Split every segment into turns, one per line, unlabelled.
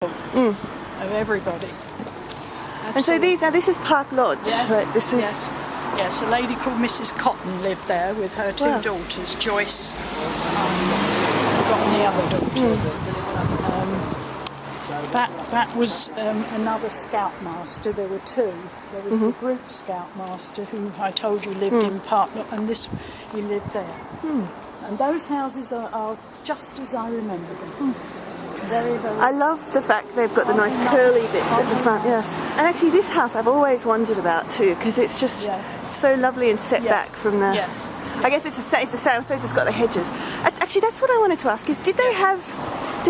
of everybody. Absolutely.
And so this is Park Lodge.
Yes,
right? This is
yes. A lady called Mrs. Cotton lived there with her two daughters, Joyce, and the other daughter. That was another scoutmaster. There were two. There was the group scoutmaster who I told you lived in Park Lodge, and he lived there. And those houses are just as I remember them. Very, very.
I love the fact they've got the nice curly bits at the front. Yeah, and actually this house I've always wondered about too, because it's just so lovely and set back from the.
Yes.
I guess it's the same. I suppose it's got the hedges. Actually, that's what I wanted to ask: is did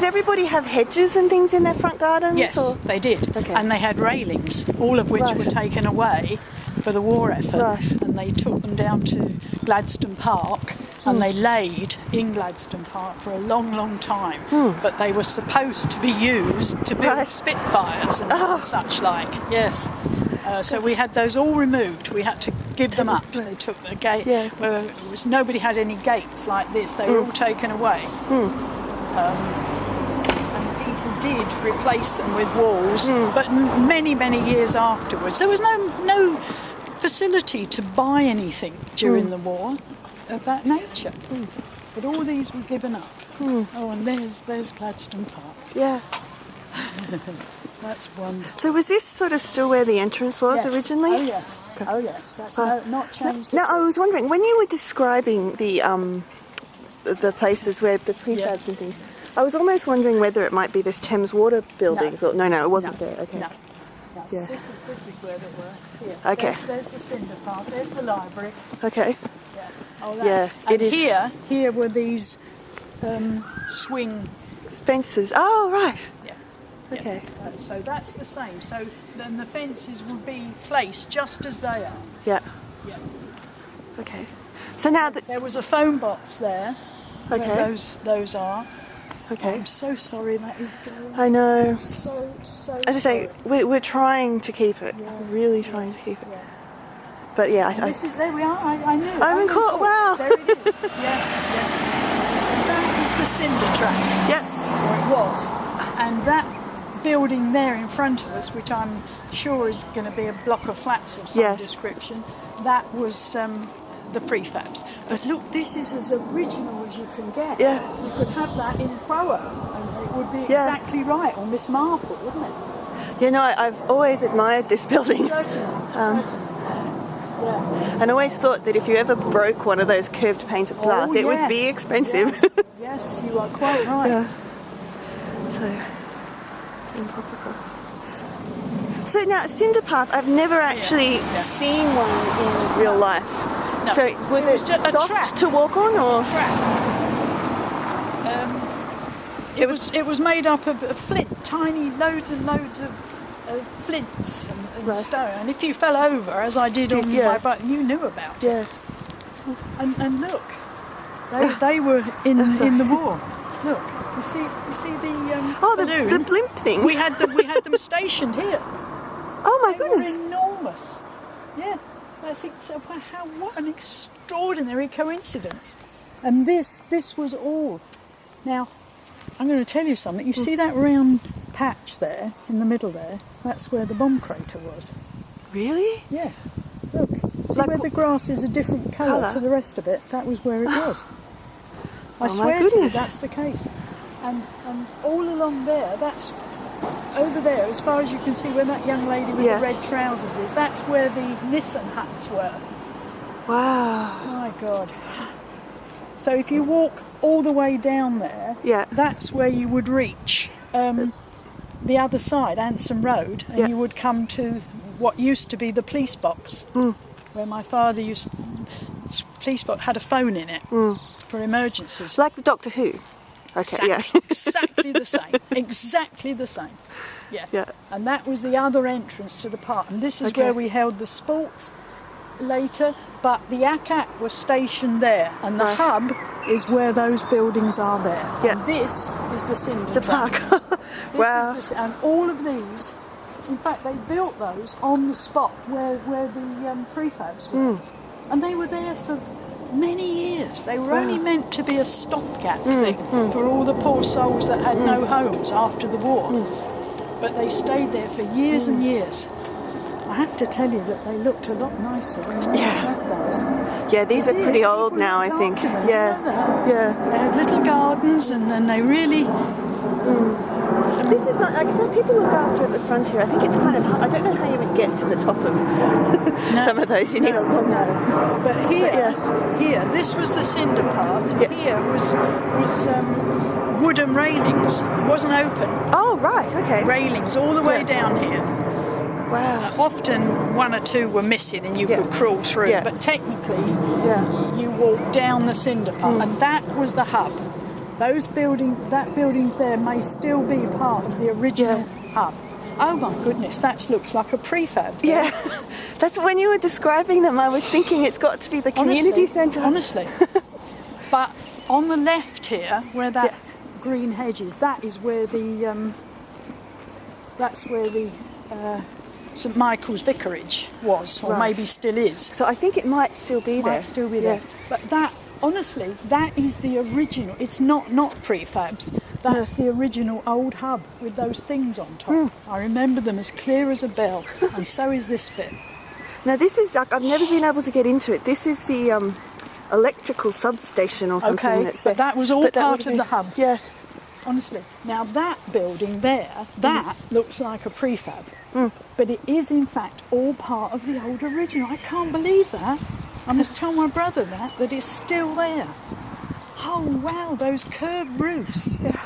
everybody have hedges and things in their front gardens?
Yes, they did. Okay. And they had railings, all of which were taken away for the war effort, and they took them down to Gladstone Park. And they laid in Gladstone Park for a long, long time. But they were supposed to be used to build Spitfires and such like. Yes. So we had those all removed. We had to give them up. They took the gate. Where nobody had any gates like this. They were all taken away. And people did replace them with walls. But many, many years afterwards, there was no facility to buy anything during the war of that nature. But all these were given up. Oh, and there's Gladstone Park.
Yeah.
That's wonderful.
So was this sort of still where the entrance was originally?
Oh yes. Okay. Oh yes. That's not changed.
Now I was wondering, when you were describing the places where the prefabs and things, I was almost wondering whether it might be this Thames Water buildings or no, it wasn't there. Okay.
No.
Yeah.
This is where they were. Here.
Okay.
There's the cinder park. There's the library.
Okay.
Oh,
yeah,
and here were these swing
fences. Oh, right.
Yeah.
Okay.
So that's the same. So then the fences would be placed just as they are.
Yeah.
Yeah.
Okay. So now
there was a phone box there.
Okay.
Where those are.
Okay.
I'm so sorry that is going.
I know.
So.
As I say, we're trying to keep it. Yeah. We're really trying to keep it.
Yeah.
But yeah,
this is there we are. I knew.
I'm in court. Wow.
There it is. Yeah. That is the cinder track.
Yeah.
Or it was, and that building there in front of us, which I'm sure is going to be a block of flats of some description, that was the prefabs. But look, this is as original as you can get.
Yeah.
You could have that in Proa, and it would be exactly right, or Miss Marple, wouldn't it?
You know, I've always admired this building.
Certainly. Yeah.
And I always thought that if you ever broke one of those curved panes of glass, it would be expensive.
Yes, you are quite right.
Yeah. So now, Cinder Park, I've never actually seen one in real life.
No.
So was it
just a
soft
track
to walk on, or?
It was made up of flint, tiny loads and loads of flints and stone, and if you fell over, as I did on my bike, you knew about it.
Yeah.
And look, they were in the war. Look, you see the balloon?
the blimp thing.
We had them stationed here.
Oh my
They
goodness!
were enormous. Yeah, what an extraordinary coincidence. And this was all. Now, I'm going to tell you something. You see that round patch there in the middle there? That's where the bomb crater was.
Really?
Yeah. Look. See where the grass is a different colour to the rest of it? That was where it was. I swear to you, that's the case. And all along there, that's over there, as far as you can see, where that young lady with the red trousers is, that's where the Nissan huts were.
Wow.
My God. So if you walk all the way down there, that's where you would reach the other side, Anson Road, and you would come to what used to be the police box, where my father police box had a phone in it for emergencies.
Like the Doctor Who. Okay,
exactly the same. Exactly the same. Yeah. And that was the other entrance to the park. And this is where we held the sports later, but the ACAT was stationed there, and the hub is where those buildings are there. Yeah. And this is the cinder track.
Park. Wow.
And all of these, in fact, they built those on the spot where the prefabs were. And they were there for many years. They were only meant to be a stopgap thing for all the poor souls that had no homes after the war. but they stayed there for years and years. I have to tell you that they looked a lot nicer than that does.
Yeah, these are pretty old now, I think. Yeah.
They had little gardens, and then they really...
This is not, like some people look after at the front here. I think it's kind of hard. I don't know how you would get to the top of some of those. You need a long
But here, this was the cinder path, and here was wooden railings. It wasn't open.
Oh, right, okay.
Railings all the way down here.
Wow.
Often one or two were missing and you could crawl through, but technically you walked down the cinder path, and that was the hub. Those buildings there may still be part of the original hub. Oh my goodness, that looks like a prefab.
Yeah, that's when you were describing them. I was thinking it's got to be the community centre.
Honestly, but on the left here, where that green hedge is, that is where the St Michael's vicarage was, or maybe still is.
So I think it might still be there.
Might still be there. But that. Honestly, that is the original. It's not prefabs. That's the original old hub with those things on top. I remember them as clear as a bell, and so is this bit.
Now this is like, I've never been able to get into it. This is the electrical substation or something.
Okay,
that's
but that was all part of the hub.
Yeah.
Honestly. Now that building there, that looks like a prefab, but it is in fact all part of the old original. I can't believe that. I must tell my brother that it's still there. Oh wow, those curved roofs.
Yeah.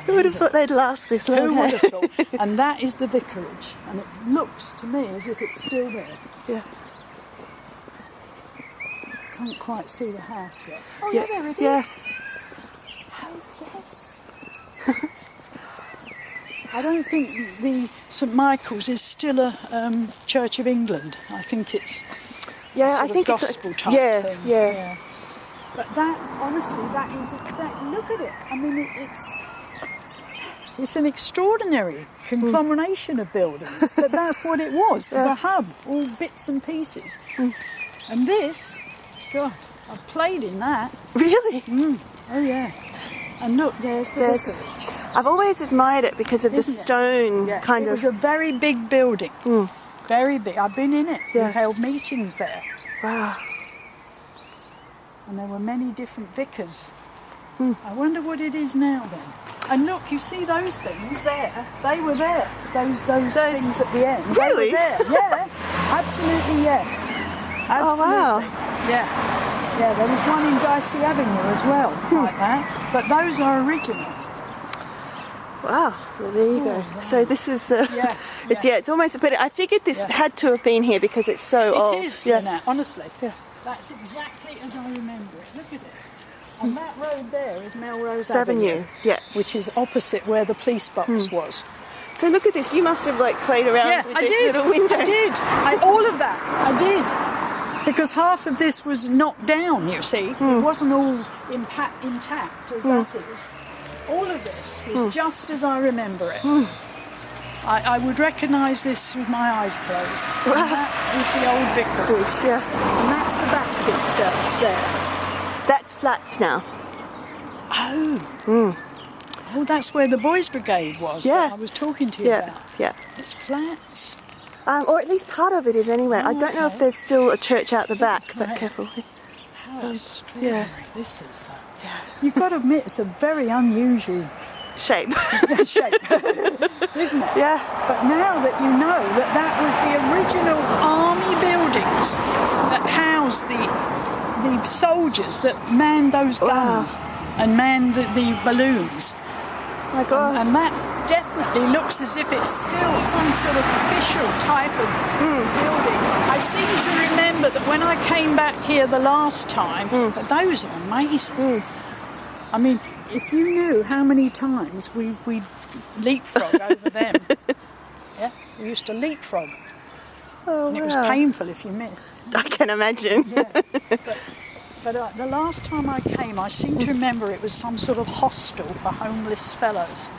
Who would have thought they'd last this long?
Who would have thought? And that is the vicarage, and it looks to me as if it's still there.
Yeah.
Can't quite see the house yet. Oh yeah, there it is. Oh yes. I don't think the St Michael's is still a Church of England. I think it's
I think
gospel
it's
type thing.
Yeah.
But that, honestly, that is exactly. Look at it. I mean, it's an extraordinary conglomeration of buildings. But that's what it was. The hub, all bits and pieces. And this, God, I've played in that.
Really?
Oh yeah. And look, there's the vicarage.
I've always admired it because of the stone kind of...
It was a very big building. Very big. I've been in it. We held meetings there.
Wow.
And there were many different vicars. I wonder what it is now then. And look, you see those things there? They were there. Those things at the end.
Really?
They were there. Yeah. Absolutely yes. Absolutely.
Oh wow.
Yeah. Yeah, there was one in Dicey Avenue as well, like that. But those are original.
Wow, well there you go.
Wow.
So this is, it's almost, but I figured this had to have been here because it's so old.
It is, honestly. Yeah. That's exactly as I remember it. Look at it. And that road there is Melrose Avenue.
Yeah.
Which is opposite where the police box was.
So look at this, you must have like played around with this little window.
I did. All of that, I did. Because half of this was knocked down, you see. It wasn't all intact as that is. All of this was just as I remember it. I would recognise this with my eyes closed.
Wow.
And that is the old vicarage. And that's the Baptist church there.
That's flats now.
Oh. Oh, that's where the Boys Brigade was that I was talking to you about.
Yeah.
It's flats.
Or at least part of it is anyway. I don't know if there's still a church out the back, but careful.
How extraordinary this is, though. Yeah. You've got to admit, it's a very unusual
shape.
Isn't it?
Yeah.
But now that you know that was the original army buildings that housed the soldiers that manned those guns and manned the balloons.
My God.
And that definitely looks as if it's still some sort of official type of building. I seem to remember that when I came back here the last time, that those are amazing. I mean, if you knew how many times we leapfrog over them. Yeah, we used to leapfrog.
Oh,
and it was painful if you missed.
I can imagine.
But the last time I came, I seem to remember it was some sort of hostel for homeless fellows.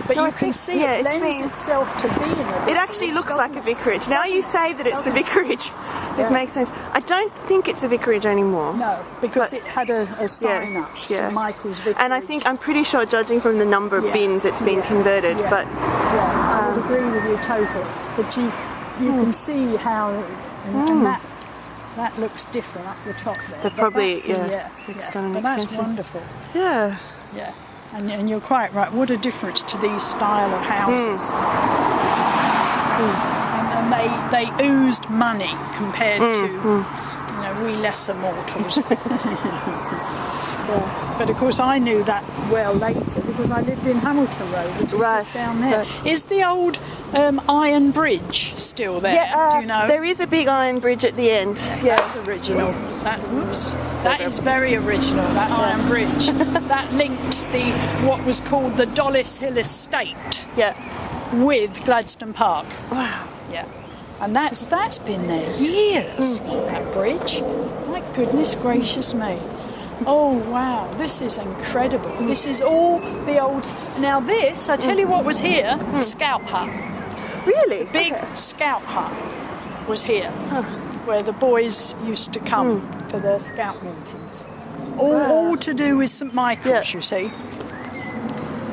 But you can see it lends itself to being a vicarage.
It actually looks like a vicarage. Now you say that it's a vicarage. It makes sense. I don't think it's a vicarage anymore.
No, because it had a sign up, St Michael's Vicarage.
And I'm pretty sure, judging from the number of bins, it's been converted.
Yeah.
But
I would agree with you totally. But you can see how, and that looks different up the top there.
They're probably,
it's done an extension. That's wonderful.
Yeah.
Yeah. And you're quite right. What a difference to these style of houses. And they oozed money compared to we lesser mortals. But of course I knew that well later because I lived in Hamilton Road, which is just down there. Is the old iron bridge still there? Do you know?
There is a big iron bridge at the end. Yeah.
That's original. That is very original, that iron bridge. That linked what was called the Dollis Hill Estate with Gladstone Park.
Wow.
Yeah. And that's been there years, that bridge. My goodness gracious me. Oh wow, this is incredible. This is all the old... Now this, I tell you what was here, Scout Hut.
Really?
Big Scout Hut was here, where the boys used to come for their scout meetings. All to do with St Michael's, you see.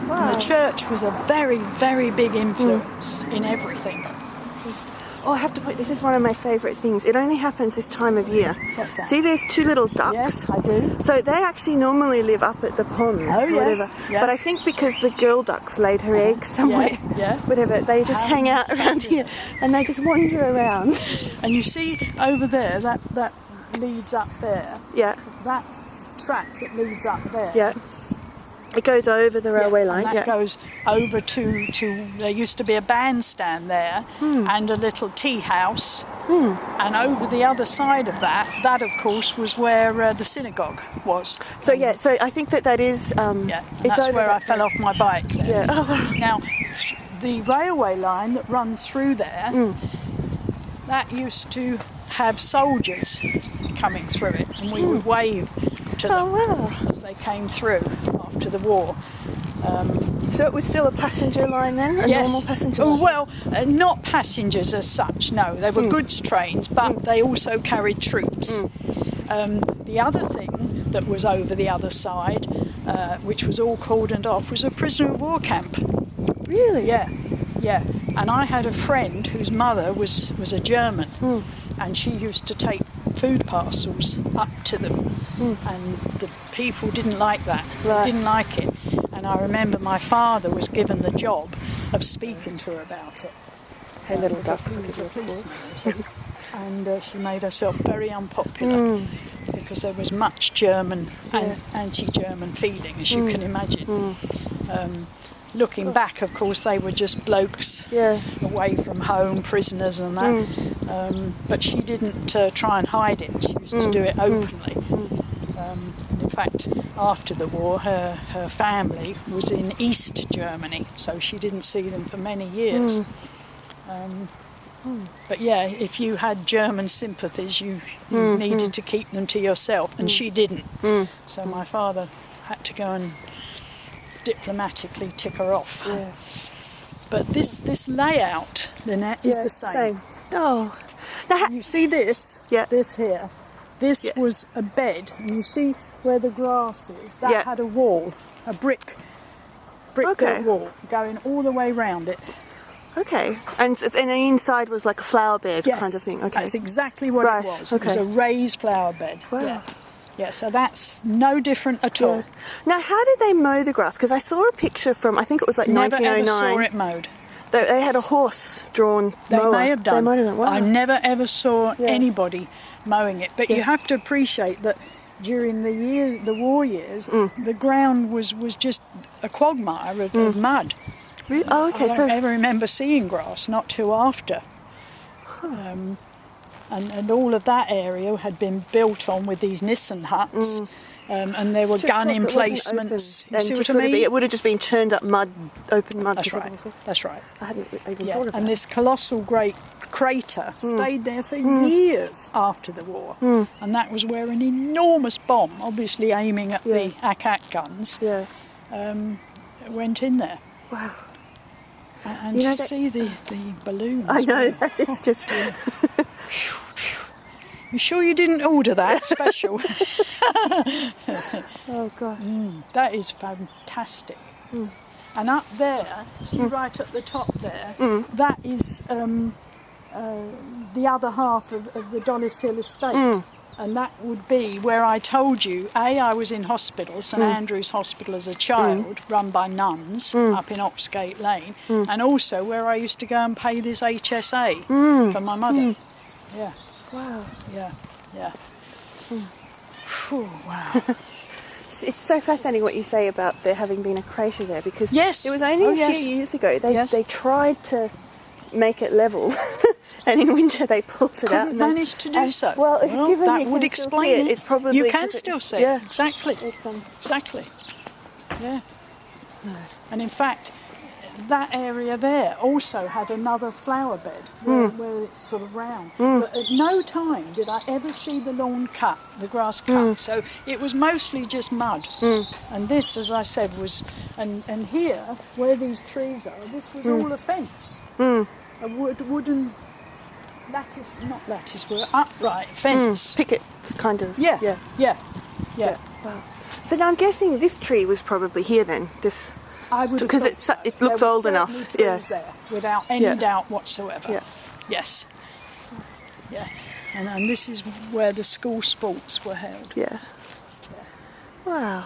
Wow. And the church was a very, very big influence in everything.
Oh, I have to point, this is one of my favourite things. It only happens this time of year.
What's that?
See, there's two little ducks.
Yes, I do.
So they actually normally live up at the pond.
Oh, yes.
But I think because the girl duck's laid her eggs somewhere, whatever, they just hang out around here and they just wander around.
And you see over there, that leads up there.
Yeah.
That track that leads up there.
Yeah. It goes over the railway line.
And that goes over to there used to be a bandstand there and a little tea house. And over the other side of that of course was where the synagogue was.
So so I think that is
that's where I fell off my bike there.
Yeah. Oh, wow.
Now the railway line that runs through there, that used to have soldiers coming through it, and we would wave to them as they came through after the war.
So it was still a passenger line then? A normal passenger line?
Well, not passengers as such, no. They were goods trains, but they also carried troops. The other thing that was over the other side, which was all cordoned off, was a prisoner of war camp.
Really?
Yeah. And I had a friend whose mother was a German, and she used to take food parcels up to them, and the people didn't like that. They didn't like it. And I remember my father was given the job of speaking to her about it.
Her little duck.
And she made herself very unpopular because there was much German and anti-German feeling, as you can imagine. Looking back, of course, they were just blokes away from home, prisoners and that. But she didn't try and hide it. She used to do it openly. In fact, after the war, her family was in East Germany, so she didn't see them for many years. But if you had German sympathies, you needed to keep them to yourself, and she didn't. So my father had to go and diplomatically tick her off. But this layout, Lynette, is the same.
Oh, now
you see this? This here. This was a bed, and you see where the grass is. That had a wall, a brick built wall, going all the way round it.
Okay, and the inside was like a flower bed kind of thing. Okay,
that's exactly what it was. It was a raised flower bed.
Wow.
Yeah, so that's no different at all.
Now, how did they mow the grass? Because I saw a picture from, I think it was like 1909.
Never ever saw it mowed.
They had a horse-drawn mower.
They may have done.
They might have done. Wow.
I never ever saw anybody mowing it. But you have to appreciate that during the war years, the ground was just a quagmire of mud.
Really? Oh, okay.
I don't ever remember seeing grass, not till after. And all of that area had been built on with these Nissen huts, and there were gun emplacements. You see what I mean?
It would have just been churned up mud, open mud.
That's right. That's right.
I hadn't even thought of that.
And this colossal great crater stayed there for years after the war, and that was where an enormous bomb, obviously aiming at the Ack guns, went in there.
Wow.
And
You know
to
that-
see the balloons.
I know, it's just...
You sure you didn't order that special?
Oh, gosh.
That is fantastic. And up there, see right at the top there, that is the other half of the Dollis Hill estate. And that would be where I told you, I was in hospital, St Andrew's Hospital as a child, run by nuns up in Oxgate Lane, and also where I used to go and pay this HSA for my mother. Yeah.
Wow.
Yeah, yeah. Phew, wow.
It's so fascinating what you say about there having been a crater there, because
Yes.
it was only a few years ago they tried to make it level, and in winter they pulled it out.
Couldn't manage to do so.
Well, given
that
you
would
can still
explain
see
it.
It's probably
you can still see it. Exactly. Exactly. Yeah. And in fact, that area there also had another flower bed where it's sort of round. But at no time did I ever see the lawn cut, the grass cut. So it was mostly just mud. And this, as I said, was... And here, where these trees are, this was all a fence. A wooden lattice, not lattice, upright fence.
Pickets, kind of.
Yeah.
Wow. So now I'm guessing this tree was probably here then. This...
I would have
because
thought
it
so.
looks
There were
old enough.
certainly trees there, without any doubt whatsoever.
Yeah.
Yes. Yeah. And this is where the school sports were held.
Yeah. Wow.